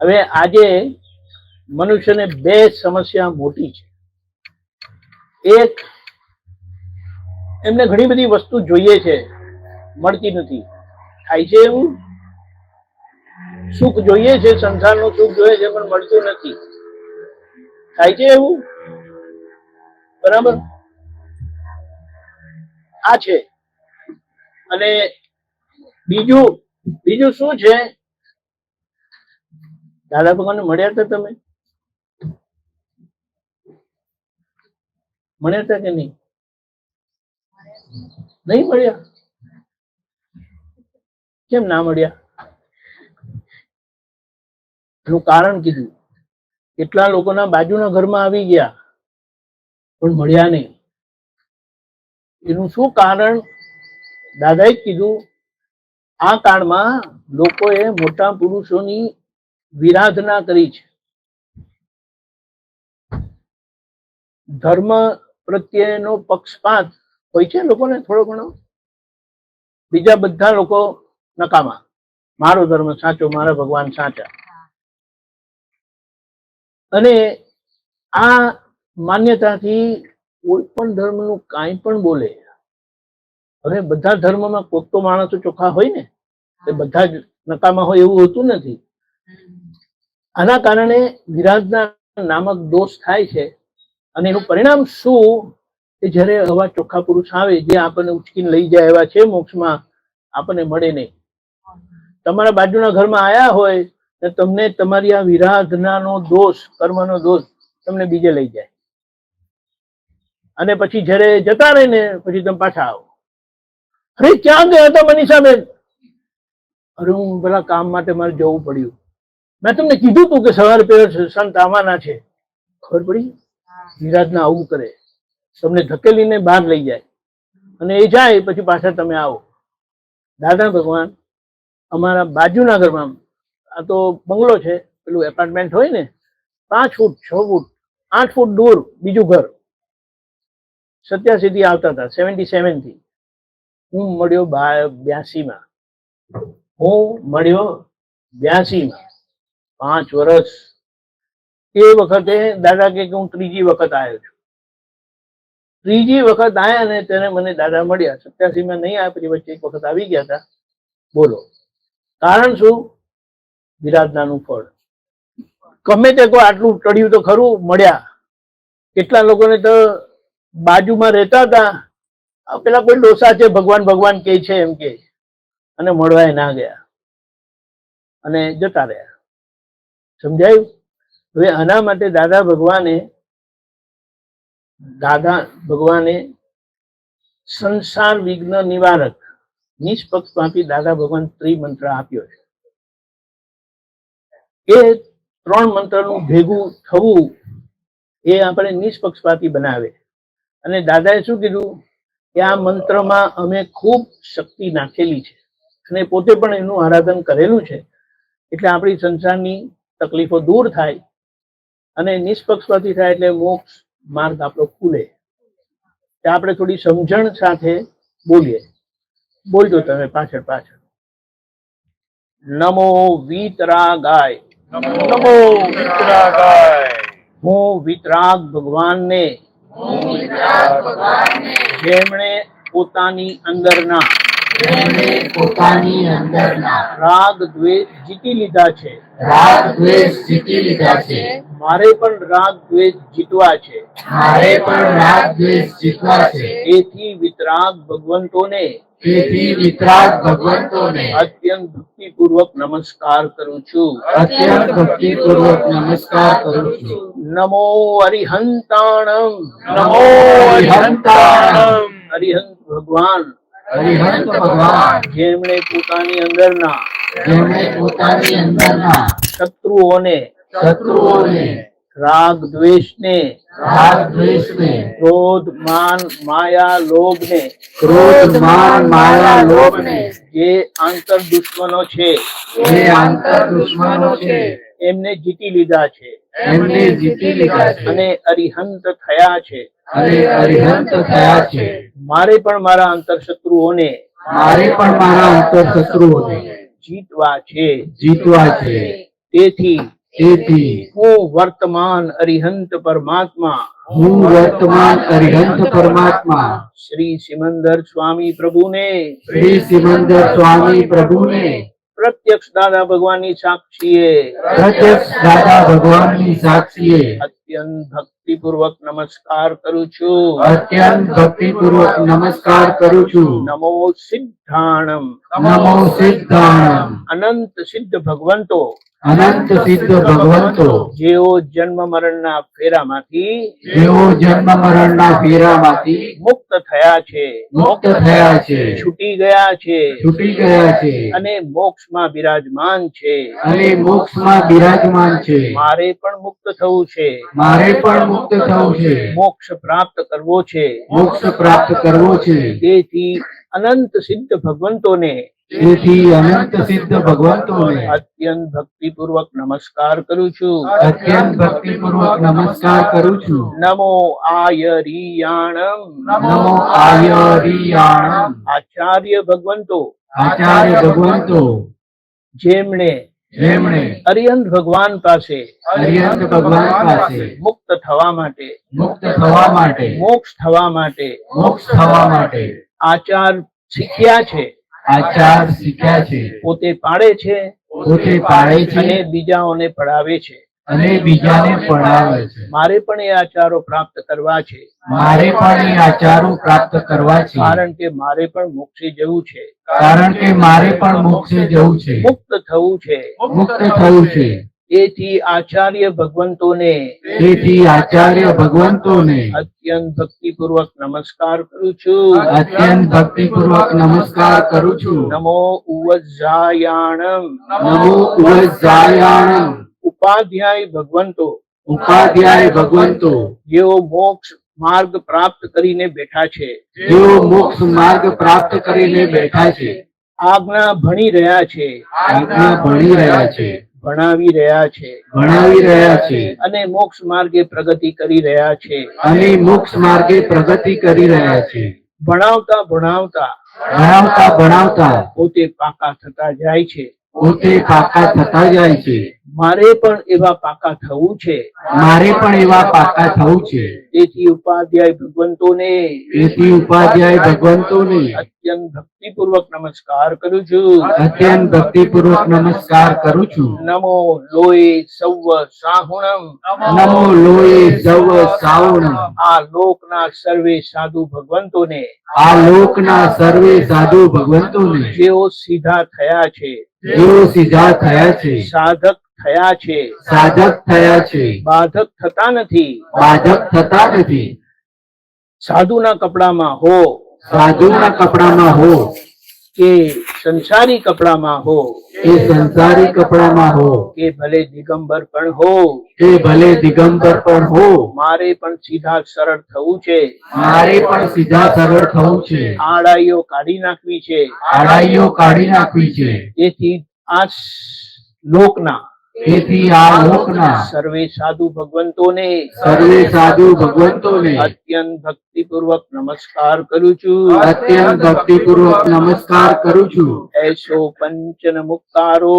હવે આજે મનુષ્યને બે સમસ્યા મોટી છે. એક, એમને ઘણી બધી વસ્તુ જોઈએ છે, મળતી નથી. થાય છે એવું? સુખ જોઈએ છે, સંસારનું સુખ જોઈએ છે, પણ મળતું નથી. થાય છે એવું? બરાબર, આ છે. અને બીજું શું છે? દાદા ભગવાન મળ્યા હતા તમે? મળ્યા હતા કે નહીં? નહીં મળ્યા? કેમ ના મળ્યા? એનું કારણ કીધું. કેટલા લોકોના બાજુના ઘરમાં આવી ગયા પણ મળ્યા નહીં. એનું શું કારણ? દાદાએ કીધું, આ કાળમાં લોકોએ મોટા પુરુષોની વિરાધના કરી છે. ધર્મ પ્રત્યેનો પક્ષપાત હોય છે લોકોને થોડો ઘણો. બીજા બધા લોકો નકામા, મારો ધર્મ સાચો, મારા ભગવાન સાચા. અને આ માન્યતાથી કોઈ પણ ધર્મનું કાંઈ પણ બોલે. હવે બધા ધર્મમાં કોક તો માણસો ચોખ્ખા હોય ને, એ બધા જ નકામા હોય એવું હોતું નથી. આના કારણે વિરાધના નામક દોષ થાય છે. અને એનું પરિણામ શું? કે જયારે આવા ચોખ્ખા પુરુષ આવે, જે આપણને ઉચકીને લઈ જાય એવા છે મોક્ષમાં, આપણને મળે નહીં. તમારા બાજુના ઘરમાં આયા હોય ને તમને તમારી આ વિરાધનાનો દોષ, કર્મનો દોષ તમને બીજે લઈ જાય. અને પછી જયારે જતા રહે ને પછી તમે પાછા આવો. અરે ક્યાં ગયા હતા મનીષાબેન? અરે હું પેલા કામ માટે મારે જવું પડ્યું. મેં તમને કીધું તું કે સવારે પેલા સંત આવવાના છે. ખબર પડી? વિરાધના આવું કરે, તમને ધકેલીને બહાર લઈ જાય અને એ જાય પછી પાછા તમે આવો. દાદા ભગવાન અમારા બાજુના ઘરમાં, આ તો બંગલો છે, પેલું એપાર્ટમેન્ટ હોય ને, 5 ફૂટ 6 ફૂટ 8 ફૂટ દૂર બીજું ઘર. 87 થી આવતા હતા, 77 થી. હું મળ્યો 82 માં. હું મળ્યો 82 માં, 5 વર્ષ. એ વખતે દાદા કે હું ત્રીજી વખત આવ્યો છું. ત્રીજી વખત આવ્યા ને તેને મને દાદા મળ્યા. 87 માં નહીં આવ્યા, પછી વચ્ચે એક વખત આવી ગયા હતા. બોલો, કારણ શું? વિરાધનાનું ફળ. ગમે તે કોઈ આટલું ટળ્યું તો ખરું, મળ્યા. કેટલા લોકોને તો બાજુમાં રહેતા હતા, પેલા કોઈ ડોસા છે, ભગવાન ભગવાન કે છે એમ કે, અને મળવાય ના ગયા અને જતા રહ્યા. સમજાયું? હવે આના માટે દાદા ભગવાને સંસાર વિઘ્ન નિવારક નિષ્પક્ષપાતી દાદા ભગવાન ત્રિમંત્ર આપ્યો છે. એ 3 મંત્રનું ભેગું થવું એ આપણે નિષ્પક્ષપાતી બનાવે. અને દાદાએ શું કીધું કે આ મંત્રમાં અમે ખૂબ શક્તિ નાખેલી છે અને પોતે પણ એનું આરાધન કરેલું છે. એટલે આપણી સંસારની તકલીફો દૂર થાય અને નિષ્પક્ષપાતી થાય એટલે મોક્ષ માર્ગ આપણો ખુલે. આપણે થોડી સમજણ સાથે બોલીએ. બોલજો તમે પાછળ પાછળ. નમો વીતરાગાય. નમો વિતરાગાય. હું વિતરાગ ભગવાનને, જેમણે પોતાની અંદરના રાગ દ્વેષ જીતી લીધા છે. મારે પણ રાગ દ્વેષ જીતવા છે. તેથી વિતરાગ ભગવંતોને અત્યંત ભક્તિપૂર્વક નમસ્કાર કરું છું. નમો અરિહંતાણમ. નમો અરિહંતાણમ. અરિહંત ભગવાન, જેમણે પોતાની અંદરના શત્રુઓને રાગ દ્વેષને, ક્રોધ માન માયા લોભને જે આંતર દુશ્મનો છે એમને જીતી લીધા છે અને અરિહંત થયા છે. મારે પણ મારા અંતર શત્રુઓને જીતવા છે. તેથી તેથી હું વર્તમાન અરિહંત પરમાત્મા હું વર્તમાન અરિહંત પરમાત્મા શ્રી સિમંદર સ્વામી પ્રભુને શ્રી સિમંદર સ્વામી પ્રભુને પ્રત્યક્ષ દાદા ભગવાનની સાક્ષીએ પ્રત્યક્ષ દાદા ભગવાનની સાક્ષીએ અત્યંત ભક્તિપૂર્વક નમસ્કાર કરું છું. અત્યંત ભક્તિપૂર્વક નમસ્કાર કરું છું. નમો સિદ્ધાણમ નમો સિદ્ધાણમ અનંત સિદ્ધ ભગવંતો અનંત સિદ્ધ ભગવંતો જેઓ જન્મ મરણના ફેરામાંથી જેઓ જન્મ મરણના ફેરામાંથી મુક્ત થયા છે, મુક્ત થયા છે, છૂટી ગયા છે છૂટી ગયા છે અને મોક્ષમાં બિરાજમાન છે. અને મોક્ષમાં બિરાજમાન છે. મારે પણ મુક્ત થવું છે, મારે પણ મુક્ત થવું છે, મોક્ષ પ્રાપ્ત કરવો છે. મોક્ષ પ્રાપ્ત કરવો છે. તેથી અનંત સિદ્ધ ભગવંતોને તેથી અનંત સિદ્ધ ભગવંતોને અત્યંત ભક્તિપૂર્વક નમસ્કાર કરું છું. અત્યંત ભક્તિપૂર્વક નમસ્કાર કરું છું. નમો આયરિયાણમ નમો આયરિયાણમ આચાર્ય ભગવંતો આચાર્ય ભગવંતો જેમણે જેમણે અરિહંત ભગવાન પાસે અરિહંત ભગવાન પાસે મુક્ત થવા માટે, મુક્ત થવા માટે, મોક્ષ થવા માટે મોક્ષ થવા માટે આચાર શીખ્યા છે, આચાર શીખ્યા છે, પોતે પાડે છે પોતે પાડે છે અને બીજાઓને પડાવે છે. અને બીજાને પડાવે છે. મારે પણ એ આચારો પ્રાપ્ત કરવા છે, મારે પણ એ આચારો પ્રાપ્ત કરવા છે. કારણ કે મારે પણ મોક્ષે જવું છે, કારણ કે મારે પણ મોક્ષે જવું છે, મુક્ત થવું છે. મુક્ત થવું છે. તેથી આચાર્ય ભગવંતોને તેથી આચાર્ય ભગવંતોને અત્યંત ભક્તિપૂર્વક નમસ્કાર કરું છું. અત્યંત ભક્તિપૂર્વક નમસ્કાર કરું છું. નમો ઉવજ્જાયાણમ નમો ઉવજ્જાયાણમ ઉપાધ્યાય ભગવંતો ઉપાધ્યાય ભગવંતો જેઓ મોક્ષ માર્ગ પ્રાપ્ત કરીને બેઠા છે, જેઓ મોક્ષ માર્ગ પ્રાપ્ત કરીને બેઠા છે, આજ્ઞા ભણી રહ્યા છે, આજ્ઞા ભણી રહ્યા છે, ભણાવી રહ્યા છે ભણાવી રહ્યા છે અને મોક્ષ માર્ગે પ્રગતિ કરી રહ્યા છે. અને મોક્ષ માર્ગે પ્રગતિ કરી રહ્યા છે. ભણાવતા ભણાવતા ભણાવતા ભણાવતા પોતે પાકા થતા જાય છે. પોતે પાકા થતા જાય છે. મારે પણ એવા પાકા થવું છે. મારે પણ એવા પાકા થવું છે. તેથી ઉપાધ્યાય ભગવંતોને તેથી ઉપાધ્યાય ભગવંતોને અત્યંત ભક્તિપૂર્વક નમસ્કાર કરું છું. અત્યંત ભક્તિપૂર્વક નમસ્કાર કરું છું. નમો લોય સૌ સાહુણમ નમો લોય સૌ સાવણમ આ લોકના સર્વે સાધુ ભગવંતોને આ લોકના સર્વે સાધુ ભગવંતોને જેઓ સીધા થયા છે, જેઓ સીધા થયા છે, સાધક થયા છે, સાધક થયા છે, બાધક થતા નથી. બાધક થતા નથી. સાધુના કપડામાં હો સાધુના કપડામાં હો કે સંસારી કપડામાં હો કે સંસારી કપડામાં હો કે ભલે દિગંબર પણ હો, કે ભલે દિગંબર પણ હો, મારે પણ સીધા સરળ થવું છે. મારે પણ સીધા સરળ થવું છે. આડાઈઓ કાઢી નાખવી છે. આડાઈઓ કાઢી નાખવી છે. તેથી આ લોકના તેથી આ લોકના સર્વે સાધુ ભગવંતોને સર્વે સાધુ ભગવંતોને અત્યંત ભક્તિપૂર્વક નમસ્કાર કરું છું. અત્યંત ભક્તિપૂર્વક નમસ્કાર કરું છું. એસો પંચન મુક્તારો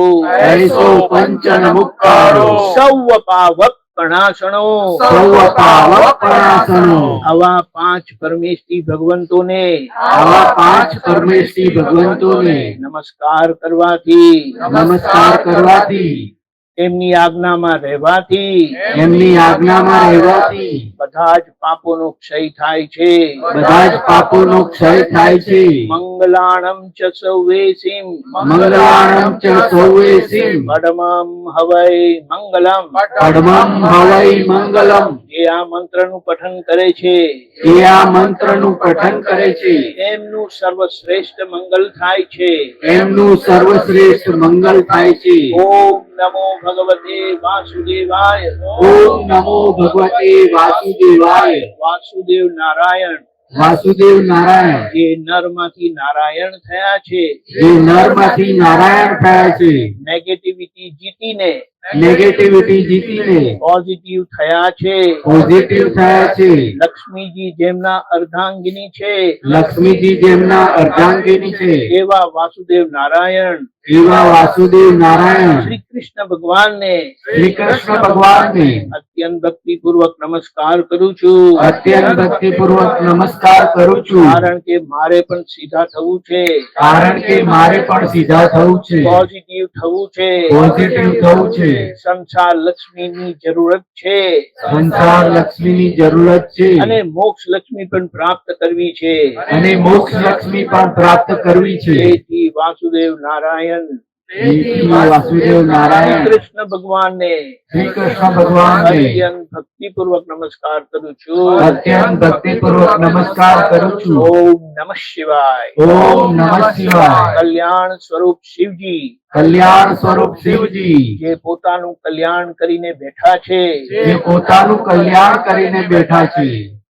એસો પંચન મુક્તારો સૌ પાવક કણાસણો સૌ પાવક પરાસનો આવા પાંચ પરમેષ્ઠી ભગવંતોને આવા પાંચ પરમેષ્ઠી ભગવંતોને નમસ્કાર કરવાથી, નમસ્કાર કરવાથી, એમની આજ્ઞામાં રહેવાથી એમની આજ્ઞામાં રહેવાથી બધા જ પાપોનો ક્ષય થાય છે. બધા જ પાપોનો ક્ષય થાય છે. મંગલાણમ ચ સૌવેસીમ મંગલાણમ ચ સૌવેસીમ પડમમ હવૈ મંગલમ પડમમ હવૈ મંગલમ જે આ મંત્રનું પઠન કરે છે એ આ મંત્રનું પઠન કરે છે એમનું સર્વશ્રેષ્ઠ મંગલ થાય છે. એમનું સર્વશ્રેષ્ઠ મંગલ થાય છે. ઓમ નમો ભગવતે વાસુદેવાય. ઓમ નમો ભગવતે વાસુદેવાય. વાસુદેવ નારાયણ વાસુદેવ નારાયણ જે નરમાંથી નારાયણ થયા છે, જે નરમાંથી નારાયણ થયા છે, નેગેટિવિટી જીતીને નેગેટિવિટી જીતીને પોઝિટિવ થયા છે, પોઝિટિવ થયા છે, લક્ષ્મીજી જેમના અર્ધાંગિની છે, લક્ષ્મીજી જેમના અર્ધાંગિની છે, એવા વાસુદેવ નારાયણ એવા વાસુદેવ નારાયણ શ્રી કૃષ્ણ ભગવાનને શ્રી કૃષ્ણ ભગવાનને અત્યંત ભક્તિપૂર્વક નમસ્કાર કરું છું. અત્યંત ભક્તિપૂર્વક નમસ્કાર કરું છું, કારણ કે મારે પણ સીધા થવું છે, કારણ કે મારે પણ સીધા થવું છે, પોઝિટિવ થવું છે, પોઝિટિવ થવું છે, સંસાર લક્ષ્મીની જરૂરત છે સંસાર લક્ષ્મીની જરૂરત છે, અને મોક્ષ લક્ષ્મી પણ પ્રાપ્ત કરવી છે. અને મોક્ષ લક્ષ્મી પણ પ્રાપ્ત કરવી છે. તેથી વાસુદેવ નારાયણ તેથી વાસુદેવ શ્રી નારાયણ કૃષ્ણ ભગવાનને શ્રી કૃષ્ણ ભગવાનને અત્યંત ભક્તિપૂર્વક નમસ્કાર કરું છું. અત્યંત ભક્તિપૂર્વક નમસ્કાર કરું છું. ઓમ નમઃ શિવાય. ઓમ નમઃ શિવાય. કલ્યાણ સ્વરૂપ શિવજી કલ્યાણ સ્વરૂપ શિવજી જે પોતાનું કલ્યાણ કરીને બેઠા છે, જે પોતાનું કલ્યાણ કરીને બેઠા છે,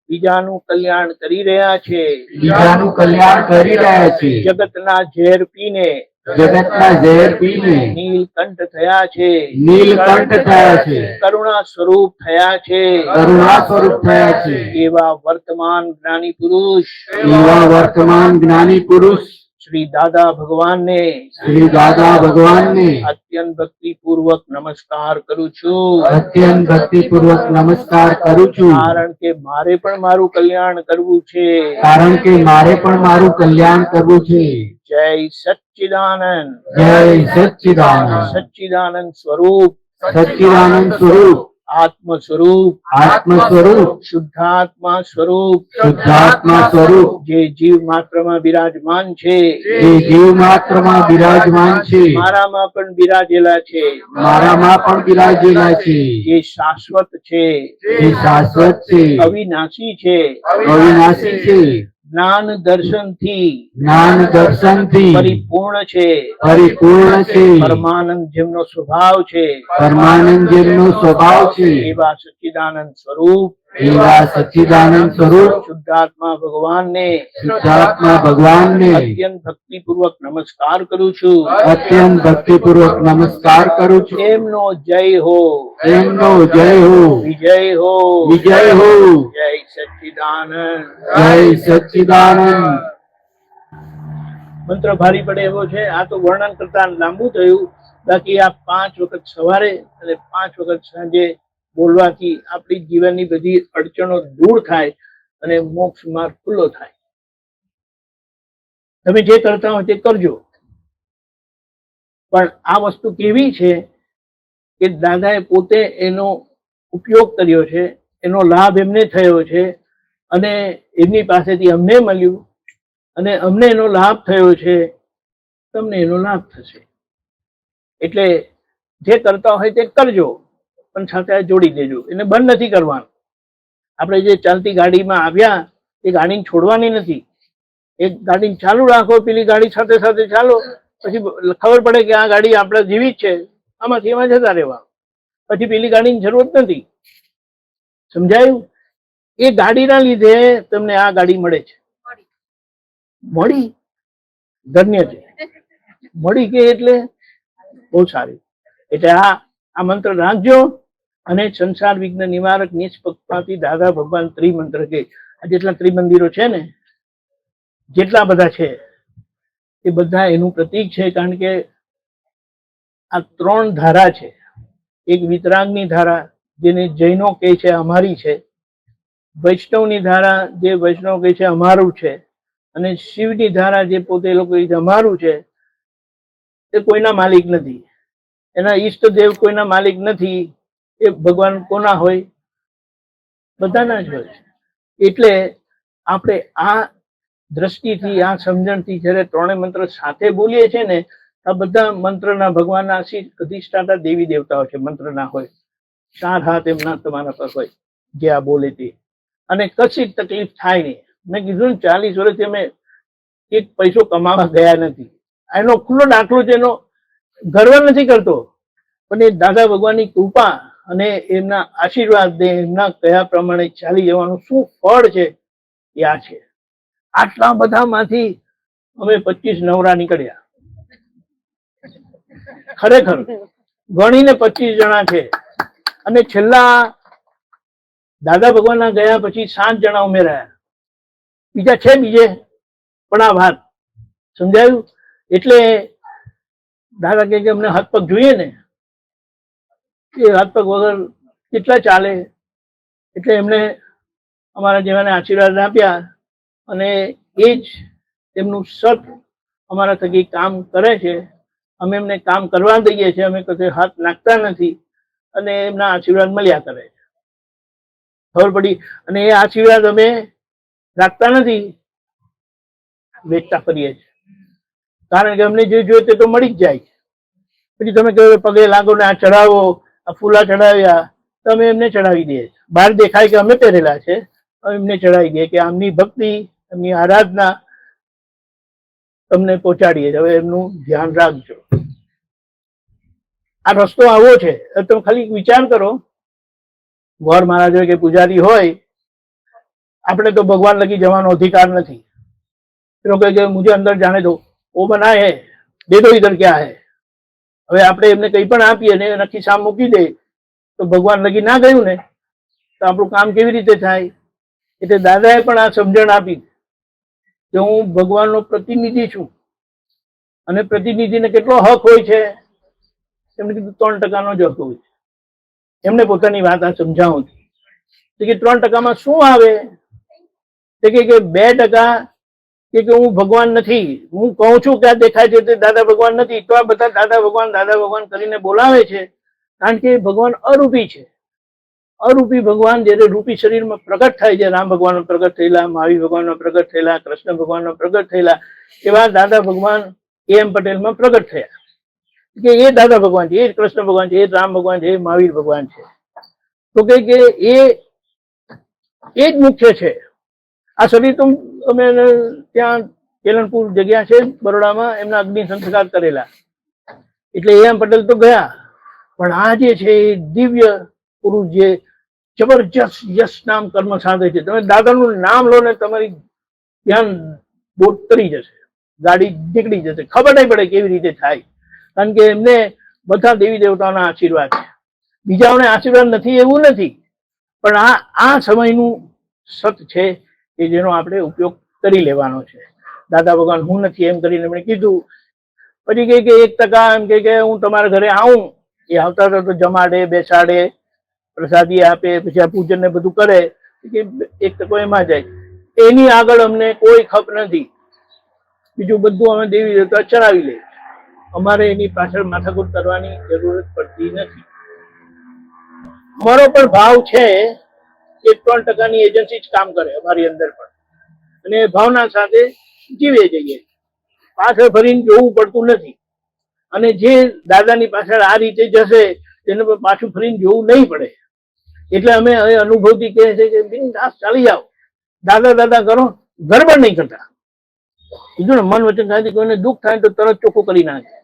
બીજાનું કલ્યાણ કરી રહ્યા છે, બીજાનું કલ્યાણ કરી રહ્યા છે, જગતના ઝેર પીને જગતના ઝેર પીને નીલકંઠ થયા છે, નીલકંઠ થયા છે, કરુણા સ્વરૂપ થયા છે, કરુણા સ્વરૂપ થયા છે, એવા વર્તમાન જ્ઞાની પુરુષ એવા વર્તમાન જ્ઞાની પુરુષ શ્રી દાદા ભગવાનને શ્રી દાદા ભગવાનને અત્યંત ભક્તિપૂર્વક નમસ્કાર કરું છું. અત્યંત ભક્તિપૂર્વક નમસ્કાર કરું છું, કારણ કે મારે પણ મારું કલ્યાણ કરવું છે. કારણ કે મારે પણ મારું કલ્યાણ કરવું છે. જય સચ્ચિદાનંદ. જય સચ્ચિદાનંદ. સચ્ચિદાનંદ સ્વરૂપ, સચ્ચિદાનંદ સ્વરૂપ, આત્મ સ્વરૂપ, આત્મ સ્વરૂપ, શુદ્ધાત્મા સ્વરૂપ, શુદ્ધાત્મા સ્વરૂપ, જે જીવ માત્રમાં બિરાજમાન છે, જે જીવ માત્રમાં બિરાજમાન છે, મારામાં પણ બિરાજેલા છે, મારામાં પણ બિરાજેલા છે, જે શાશ્વત છે, જે શાશ્વત છે, અવિનાશી છે, અવિનાશી છે, જ્ઞાન દર્શનથી જ્ઞાન દર્શનથી પરિપૂર્ણ છે, પરિપૂર્ણ છે, પરમાનંદ જેમનો સ્વભાવ છે, પરમાનંદ જેમનો સ્વભાવ છે, એવા સચ્ચિદાનંદ સ્વરૂપ એવા સચ્ચિદાનંદ સ્વરૂપ શુદ્ધાત્મા ભગવાનને શુદ્ધાત્મા ભગવાનને અત્યંત ભક્તિપૂર્વક નમસ્કાર કરું છું. અત્યંત ભક્તિપૂર્વક નમસ્કાર કરું છું. એમનો જય હો, એમનો જય હો, વિજય હો, વિજય હો. જય સચ્ચિદાનંદ. જય સચ્ચિદાનંદ. મંત્ર ભારી પડે એવો છે. આ તો વર્ણન કરતા લાંબુ થયું. બાકી આ 5 વખત સવારે અને 5 વખત સાંજે બોલવાથી આપણી જીવનની બધી અડચણો દૂર થાય અને મોક્ષ માર્ગ ખુલ્લો થાય. તમે જે કરતા હોય તે કરજો. પણ આ વસ્તુ કેવી છે કે દાદાએ પોતે એનો ઉપયોગ કર્યો છે, એનો લાભ એમને થયો છે અને એમની પાસેથી અમને મળ્યું અને અમને એનો લાભ થયો છે, તમને એનો લાભ થશે. એટલે જે કરતા હોય તે કરજો, પણ સાથે જોડી દેજો. એને બંધ નથી કરવાનું. આપણે જે ચાલતી ગાડીમાં આવ્યા એ ગાડીને છોડવાની નથી. એક ગાડીને ચાલુ રાખો, પેલી ગાડી સાથે સાથે ચાલો, પછી ખબર પડે કે આ ગાડી આપણા જેવી જ છે, આમાંથી એમાં જતા રહેવા. પછી પેલી ગાડીની જરૂરત નથી. સમજાયું? એ ગાડીના લીધે તમને આ ગાડી મળે છે. મળી ધન્ય છે. મળી કે એટલે બહુ સારું. એટલે આ મંત્ર રાખજો અને સંસાર વિઘ્ન નિવારક નિષ્પક્ષપાતી દાદા ભગવાન ત્રિમંત્ર કે આ જેટલા ત્રિમંદિરો છે ને, જેટલા બધા છે એ બધા એનું પ્રતીક છે. કારણ કે આ 3 ધારા છે. એક વિતરાગની ધારા જેને જૈનો કહે છે અમારી છે, વૈષ્ણવની ધારા જે વૈષ્ણવ કહે છે અમારું છે, અને શિવની ધારા જે પોતે લોકો કહે છે અમારું છે. એ કોઈના માલિક નથી. એના ઈષ્ટદેવ કોઈના માલિક નથી. એ ભગવાન કોના હોય? બધાના જ હોય. એટલે આપણે આ દ્રષ્ટિથી, આ સમજણથી જ્યારે 3 મંત્ર સાથે બોલીએ છીએ ને, આ બધા મંત્રના ભગવાનના અધિષ્ઠાતા દેવી દેવતાઓ છે. મંત્રના હોય 4 હાથ એમના તમારા પર હોય જે આ બોલે તે, અને કશી તકલીફ થાય નહીં. મેં કીધું ને 40 વર્ષથી અમે એક પૈસો કમાવા ગયા નથી. એનો ખુલ્લો દાખલો છે. એનો ગર્વ નથી કરતો, પણ એ દાદા ભગવાનની કૃપા અને એમના આશીર્વાદ, એમના કયા પ્રમાણે ચાલી જવાનું શું ફળ છે એ આ છે. આટલા બધામાંથી અમે 25 નવરા નીકળ્યા. ખરેખર ગણીને 25 જણા છે. અને છેલ્લા દાદા ભગવાનના ગયા પછી 7 જણા ઉમેરાયા. બીજા છે બીજે પણ આ વાત સમજાયું. એટલે દાદા કે અમને હાથ પગ જોઈએ ને, એ હાથ પગ વગર કેટલા ચાલે. એટલે એમણે અમારા જેવાને આશીર્વાદ આપ્યા અને એ જ એમનું સત અમારા થકી કામ કરે છે. અમે એમને કામ કરવા દઈએ છીએ, અમે કશે હાથ નાખતા નથી અને એમના આશીર્વાદ મળ્યા કરે છે. ખબર પડી. અને એ આશીર્વાદ અમે રાખતા નથી, વેચતા કરીએ છીએ. કારણ કે અમને જે જોઈએ તે તો મળી જ જાય. પછી તમે કહો પગે લાગો ને આ ચડાવો, આ ફૂલા ચડાવ્યા, તો અમે એમને ચડાવી દઈએ. બહાર દેખાય કે અમે પહેરેલા છે, એમને ચડાવી દઈએ કે આમની ભક્તિ, એમની આરાધના તમને પહોંચાડીએ. હવે એમનું ધ્યાન રાખજો. આ રસ્તો આવો છે. તમે ખાલી વિચાર કરો, ગોર મહારાજ હોય કે પૂજારી હોય, આપણે તો ભગવાન લગી જવાનો અધિકાર નથી. એ લોકો કે મુझे અંદર જાણે દો, વો બના હે, દે દો ઇધર ક્યાં હે. હવે આપણે એમને કંઈ પણ આપીએ ને એના ખિસ્સામાં મૂકી દે તો ભગવાન લગી ના ગયું ને, તો આપણું કામ કેવી રીતે થાય. એટલે દાદાએ પણ આ સમજણ આપી કે હું ભગવાનનો પ્રતિનિધિ છું. અને પ્રતિનિધિને કેટલો હક હોય છે? એમને કીધું 3% જ હક હોય છે. એમને પોતાની વાત આ સમજાવું કે 3%માં શું આવે? કે 2% કે હું ભગવાન નથી. હું કહું છું કે આ દેખાય છે તે દાદા ભગવાન નથી, તો આ બધા દાદા ભગવાન કરીને બોલાવે છે. કારણ કે ભગવાન અરૂપી છે. અરૂપી ભગવાન જ્યારે રૂપી શરીરમાં પ્રગટ થાય છે, રામ ભગવાન પ્રગટ થયેલા, મહાવીર ભગવાન પ્રગટ થયેલા, કૃષ્ણ ભગવાન પ્રગટ થયેલા, એવા દાદા ભગવાન એમ પટેલમાં પ્રગટ થયા. કે એ દાદા ભગવાન છે, એ કૃષ્ણ ભગવાન છે, એ રામ ભગવાન છે, એ મહાવીર ભગવાન છે. તો કે એ જ મુખ્ય છે. આ શરીર તો અમે ત્યાં કેલનપુર જગ્યા છે બરોડામાં, એમના અગ્નિ સંસ્કાર કરેલા. એટલે એમ પટેલ તો ગયા, પણ આ જે છે એ દિવ્ય પુરુષ જે જબરજસ્ત યશ નામ કર્મ સાધે છે. તમે દાદાનું નામ લો ને તમારી ધ્યાન બોટ કરી જશે, ગાડી નીકળી જશે, ખબર નહીં પડે કેવી રીતે થાય. કારણ કે એમને બધા દેવી દેવતાઓના આશીર્વાદ છે. બીજાઓને આશીર્વાદ નથી એવું નથી, પણ આ સમયનું સત છે કે જેનો આપણે ઉપયોગ કરી લેવાનો છે. દાદા ભગવાન હું નથી એમ કરીને એમણે કીધું. પછી કે 1% એમ કે હું તમારા ઘરે આવું. એ આવતા હતા તો જમાડે, બેસાડે, પ્રસાદી આપે, પછી આ પૂજન ને બધું કરે. કે 1% એમાં જાય. એની આગળ અમને કોઈ ખપ નથી. બીજું બધું અમે દેવી દેવતા ચડાવી લે. અમારે એની પાછળ માથાકૂટ કરવાની જરૂરત પડતી નથી. અમારો પણ ભાવ છે કે 3%ની એજન્સી જ કામ કરે અમારી અંદર પણ, અને ભાવના સાથે જીવે જઈએ. પાછળ ફરીને જોવું પડતું નથી. અને જે દાદાની પાછળ આ રીતે જશે તેને પાછું ફરીને જોવું નહીં પડે. એટલે અમે હવે અનુભવથી કહે છે કે બિનદાસ ચાલી જાઓ, દાદા દાદા કરો, ગરબડ નહીં કરતા. કીધું ને, મન વચન કાયથી કોઈને દુઃખ થાય તો તરત ચોખ્ખું કરી નાખે.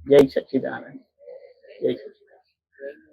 જય સચ્ચિદાનંદ, જય સચ્ચિદાનંદ.